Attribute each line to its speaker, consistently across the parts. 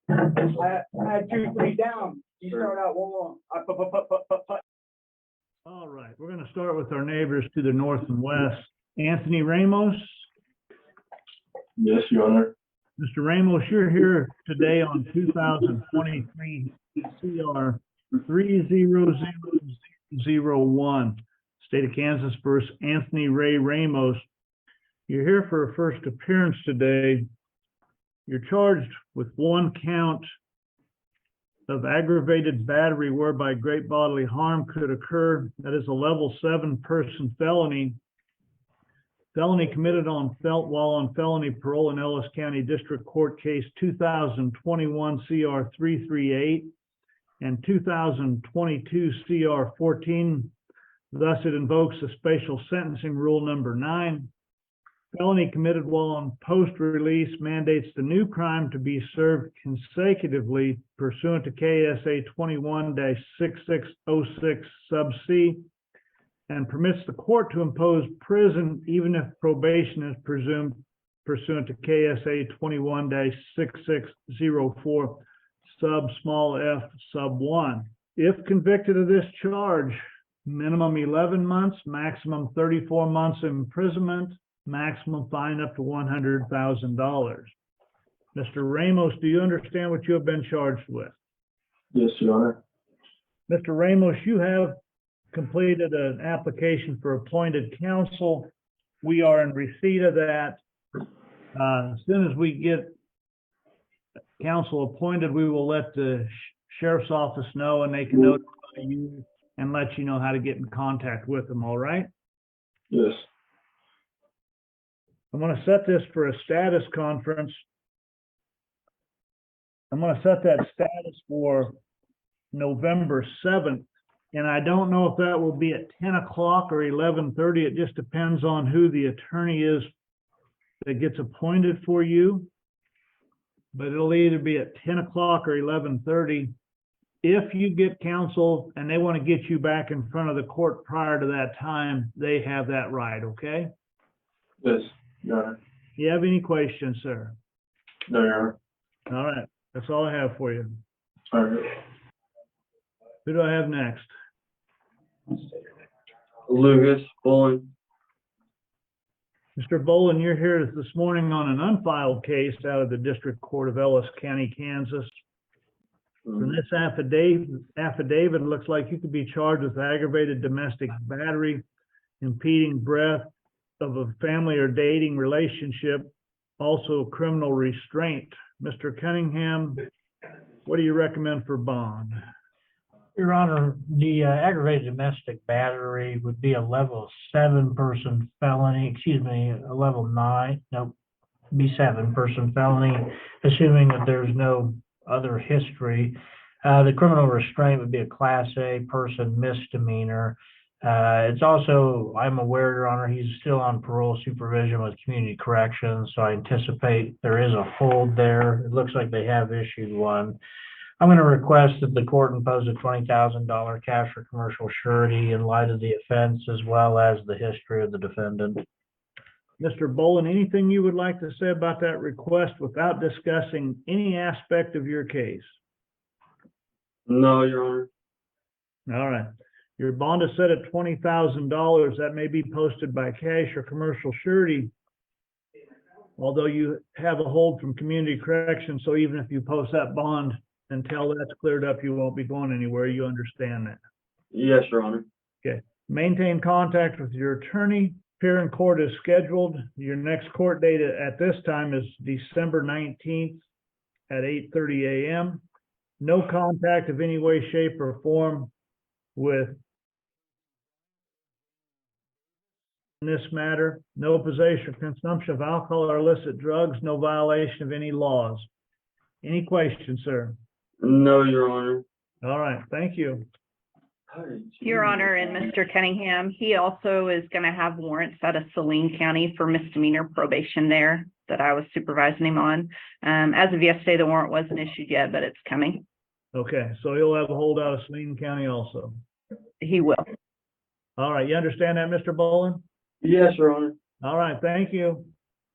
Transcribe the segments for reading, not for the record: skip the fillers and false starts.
Speaker 1: I had 2, 3 down. You start out one.
Speaker 2: All right, we're going to start with our neighbors to the north and west. Anthony Ramos.
Speaker 3: Yes, Your Honor.
Speaker 2: Mr. Ramos, you're here today on 2023 CR 30001, State of Kansas versus Anthony Ray Ramos. You're here for a first appearance today. You're charged with one count of aggravated battery whereby great bodily harm could occur. That is a level 7 person felony. Felony committed while on felony parole in Ellis County District Court Case 2021 CR 338 and 2022 CR 14. Thus, it invokes the Special Sentencing Rule number 9. Felony committed while on post-release mandates the new crime to be served consecutively pursuant to KSA 21-6606 sub C, and permits the court to impose prison even if probation is presumed pursuant to KSA 21-6604 sub small f sub 1. If convicted of this charge, minimum 11 months, maximum 34 months imprisonment, maximum fine up to $100,000. Mr. Ramos, do you understand what you have been charged with?
Speaker 3: Yes, Your Honor.
Speaker 2: Mr. Ramos, you have completed an application for appointed counsel. We are in receipt of that. As soon as we get counsel appointed, we will let the sheriff's office know, and they can notify you and let you know how to get in contact with them, all right?
Speaker 3: Yes.
Speaker 2: I'm going to set this for a status conference. I'm going to set that status for November 7th. And I don't know if that will be at 10 o'clock or 11:30. It just depends on who the attorney is that gets appointed for you. But it'll either be at 10 o'clock or 11:30. If you get counsel and they want to get you back in front of the court prior to that time, they have that right, okay?
Speaker 3: Yes, Your Honor.
Speaker 2: You have any questions, sir?
Speaker 3: No, Your Honor.
Speaker 2: All right, that's all I have for you.
Speaker 3: All right.
Speaker 2: Who do I have next?
Speaker 3: Lucas Bullen.
Speaker 2: Mr. Bolin, you're here this morning on an unfiled case out of the District Court of Ellis County, Kansas. From this affidavit, it looks like you could be charged with aggravated domestic battery, impeding breath of a family or dating relationship, also criminal restraint. Mr. Cunningham, what do you recommend for bond?
Speaker 4: Your Honor, the aggravated domestic battery would be a level 7 person felony, a level 9, nope, be 7 person felony, assuming that there's no other history. The criminal restraint would be a class A person misdemeanor. It's also, I'm aware, Your Honor, he's still on parole supervision with community corrections, so I anticipate there is a hold there. It looks like they have issued one. I'm going to request that the court impose a $20,000 cash or commercial surety in light of the offense as well as the history of the defendant.
Speaker 2: Mr. Bolin, anything you would like to say about that request without discussing any aspect of your case?
Speaker 3: No, Your Honor.
Speaker 2: All right. Your bond is set at $20,000. That may be posted by cash or commercial surety, although you have a hold from community correction. So even if you post that bond until that's cleared up, you won't be going anywhere. You understand that?
Speaker 3: Yes, Your Honor.
Speaker 2: Okay. Maintain contact with your attorney. Appear in court is scheduled. Your next court date at this time is December 19th at 8:30 a.m. No contact of any way, shape, or form with in this matter. No possession or consumption of alcohol or illicit drugs. No violation of any laws. Any questions, sir?
Speaker 3: No, Your Honor.
Speaker 2: All right. Thank you.
Speaker 5: Your Honor, and Mr. Cunningham, he also is going to have warrants out of Saline County for misdemeanor probation there that I was supervising him on. As of yesterday, the warrant wasn't issued yet, but it's coming.
Speaker 2: Okay, so he'll have a hold out of Saline County also.
Speaker 5: He will.
Speaker 2: All right, you understand that, Mr. Bolin?
Speaker 3: Yes, Your Honor.
Speaker 2: All right, thank you.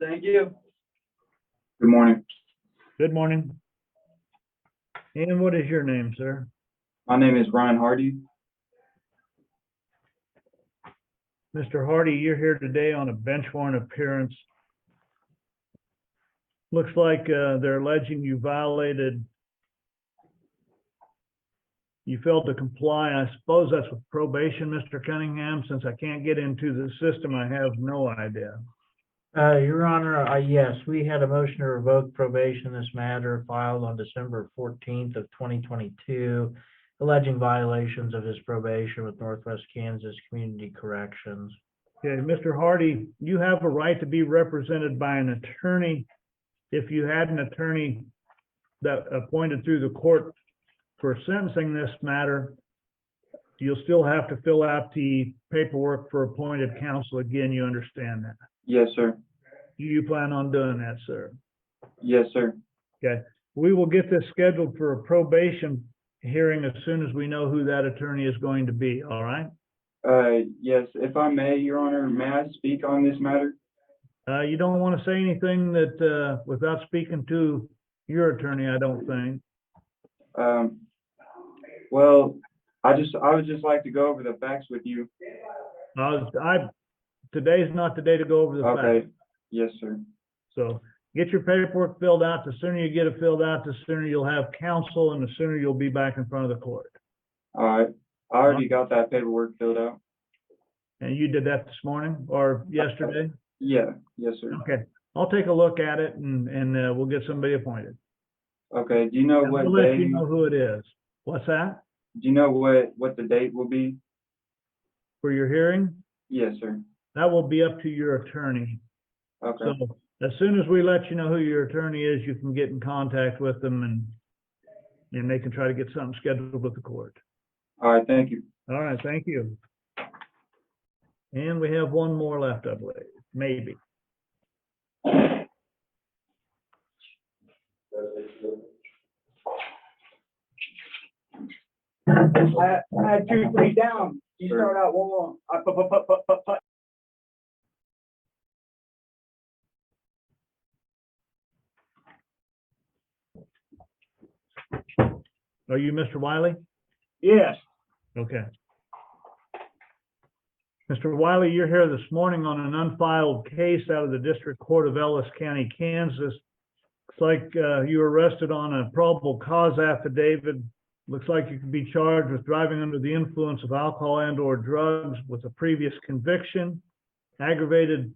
Speaker 3: Thank you. Good morning.
Speaker 2: Good morning. And what is your name, sir?
Speaker 3: My name is Ryan Hardy.
Speaker 2: Mr. Hardy, you're here today on a bench warrant appearance. Looks like they're alleging you failed to comply. I suppose that's with probation, Mr. Cunningham. Since I can't get into the system, I have no idea.
Speaker 4: Your Honor, yes, we had a motion to revoke probation in this matter filed on December 14th of 2022, alleging violations of his probation with Northwest Kansas Community Corrections.
Speaker 2: Okay, Mr. Hardy, you have a right to be represented by an attorney. If you had an attorney that appointed through the court for sentencing this matter, you'll still have to fill out the paperwork for appointed counsel. Again, you understand that.
Speaker 3: Yes, sir.
Speaker 2: Do you plan on doing that, sir?
Speaker 3: Yes, sir.
Speaker 2: Okay, we will get this scheduled for a probation hearing as soon as we know who that attorney is going to be, all right?
Speaker 3: Yes, if I may, Your Honor, may I speak on this matter?
Speaker 2: You don't want to say anything that, without speaking to your attorney, I don't think.
Speaker 3: Well, I would just like to go over the facts with you.
Speaker 2: Today's not the day to go over the
Speaker 3: Okay.
Speaker 2: facts.
Speaker 3: Yes, sir.
Speaker 2: So get your paperwork filled out. The sooner you get it filled out, the sooner you'll have counsel and the sooner you'll be back in front of the court.
Speaker 3: All right. I already got that paperwork filled out.
Speaker 2: And you did that this morning or yesterday?
Speaker 3: Yeah. Yes, sir.
Speaker 2: Okay, I'll take a look at it and we'll get somebody appointed.
Speaker 3: Okay. Do you know what
Speaker 2: We'll let
Speaker 3: day?
Speaker 2: you know who it is. What's that?
Speaker 3: Do you know what the date will be?
Speaker 2: For your hearing?
Speaker 3: Yes, sir.
Speaker 2: That will be up to your attorney.
Speaker 3: Okay.
Speaker 2: So as soon as we let you know who your attorney is, you can get in contact with them and they can try to get something scheduled with the court.
Speaker 3: All right. Thank you.
Speaker 2: All right, thank you. And we have one more left, I believe, maybe.
Speaker 1: I had 2, 3 down. You start out 1, 1.
Speaker 2: Are you Mr. Wiley?
Speaker 1: Yes.
Speaker 2: Okay. Mr. Wiley, you're here this morning on an unfiled case out of the District Court of Ellis County, Kansas. Looks like you were arrested on a probable cause affidavit. Looks like you could be charged with driving under the influence of alcohol and/or drugs with a previous conviction, attempted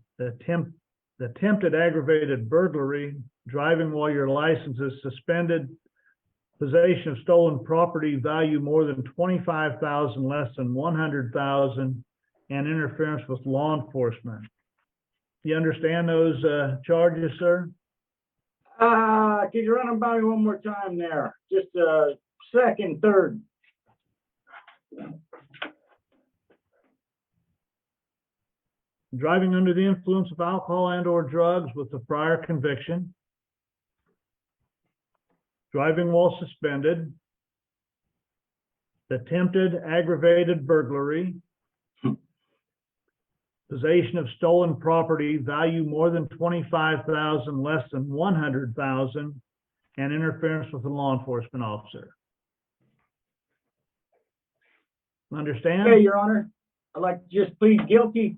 Speaker 2: aggravated burglary, driving while your license is suspended, possession of stolen property value more than $25,000, less than $100,000, and interference with law enforcement. You understand those charges, sir?
Speaker 1: Could you run them by me one more time there? Just second, third.
Speaker 2: Driving under the influence of alcohol and/or drugs with a prior conviction, driving while suspended, attempted aggravated burglary, possession of stolen property value more than $25,000, less than $100,000, and interference with a law enforcement officer. Understand?
Speaker 1: Okay, Your Honor. I'd like to just plead guilty.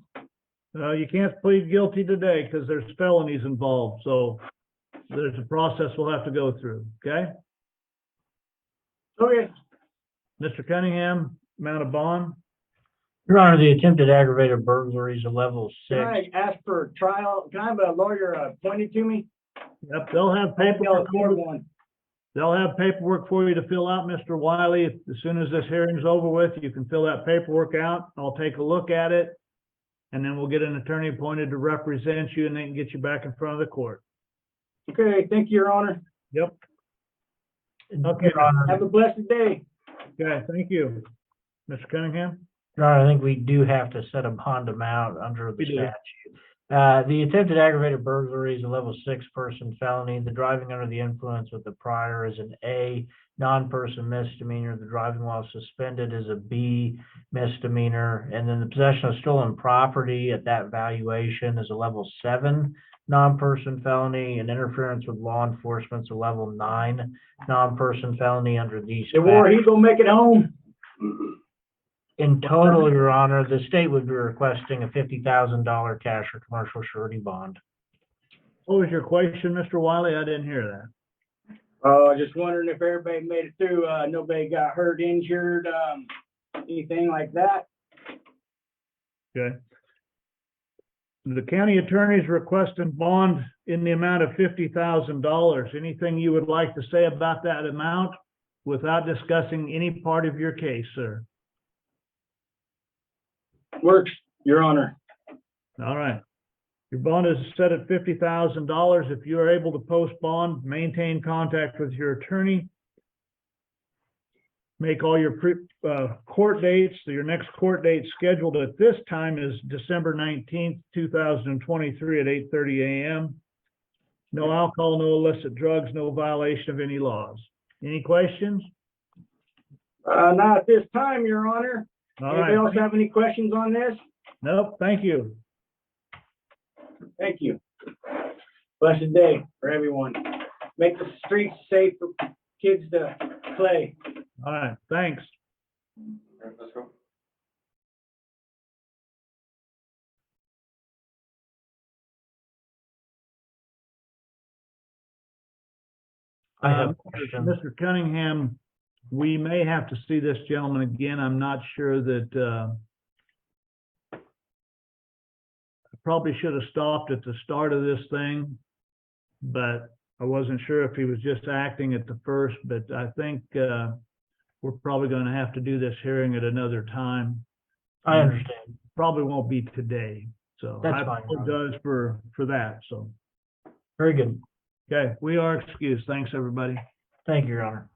Speaker 2: You can't plead guilty today because there's felonies involved, so there's a process we'll have to go through, okay?
Speaker 1: Okay.
Speaker 2: Mr. Cunningham, amount of bond?
Speaker 4: Your Honor, the attempted aggravated burglary is a level 6.
Speaker 1: Can I ask for trial? Can I have a lawyer appointed to me?
Speaker 2: Yep, they'll have
Speaker 1: Maybe I'll
Speaker 2: paperwork.
Speaker 1: afford one.
Speaker 2: They'll have paperwork for you to fill out, Mr. Wiley. As soon as this hearing's over with, you can fill that paperwork out. I'll take a look at it. And then we'll get an attorney appointed to represent you and they can get you back in front of the court.
Speaker 1: Okay, thank you, Your Honor.
Speaker 2: Yep. Okay.
Speaker 4: Your Honor,
Speaker 1: Have a blessed day.
Speaker 2: Okay, thank you. Mr. Cunningham?
Speaker 4: Your Honor, I think we do have to set a bond amount under the
Speaker 2: We do.
Speaker 4: statute. The attempted aggravated burglary is a level 6 person felony. The driving under the influence with the prior is an A non-person misdemeanor. The driving while suspended is a B misdemeanor. And then the possession of stolen property at that valuation is a level 7 non-person felony, and interference with law enforcement's a level 9 non-person felony under these.
Speaker 1: The war, he gonna make it home?
Speaker 4: In total, Your Honor, the state would be requesting a $50,000 cash or commercial surety bond.
Speaker 2: What was your question, Mr. Wiley? I didn't hear that.
Speaker 1: Just wondering if everybody made it through, nobody got hurt, injured, anything like that?
Speaker 2: Okay. The county attorney is requesting bond in the amount of $50,000. Anything you would like to say about that amount without discussing any part of your case, sir?
Speaker 1: Works, Your Honor.
Speaker 2: All right. Your bond is set at $50,000. If you are able to post bond, maintain contact with your attorney. Make all your court dates. Your next court date scheduled at this time is December 19th, 2023 at 8:30 a.m. No alcohol, no illicit drugs, no violation of any laws. Any questions?
Speaker 1: Not at this time, Your Honor.
Speaker 2: All
Speaker 1: Anybody
Speaker 2: right.
Speaker 1: else have any questions on this?
Speaker 2: Nope, thank you.
Speaker 1: Thank you. Blessed day for everyone. Make the streets safe for kids to play.
Speaker 2: All right, thanks.
Speaker 3: Let's go.
Speaker 4: I have a question.
Speaker 2: Mr. Cunningham, we may have to see this gentleman again. I'm not sure that, I probably should have stopped at the start of this thing, but I wasn't sure if he was just acting at the first, but I think, we're probably going to have to do this hearing at another time.
Speaker 4: I understand.
Speaker 2: Probably won't be today, so
Speaker 4: That's
Speaker 2: I
Speaker 4: fine, Your Honor.
Speaker 2: apologize for that, so.
Speaker 4: Very good.
Speaker 2: Okay, we are excused. Thanks, everybody.
Speaker 4: Thank you, Your Honor.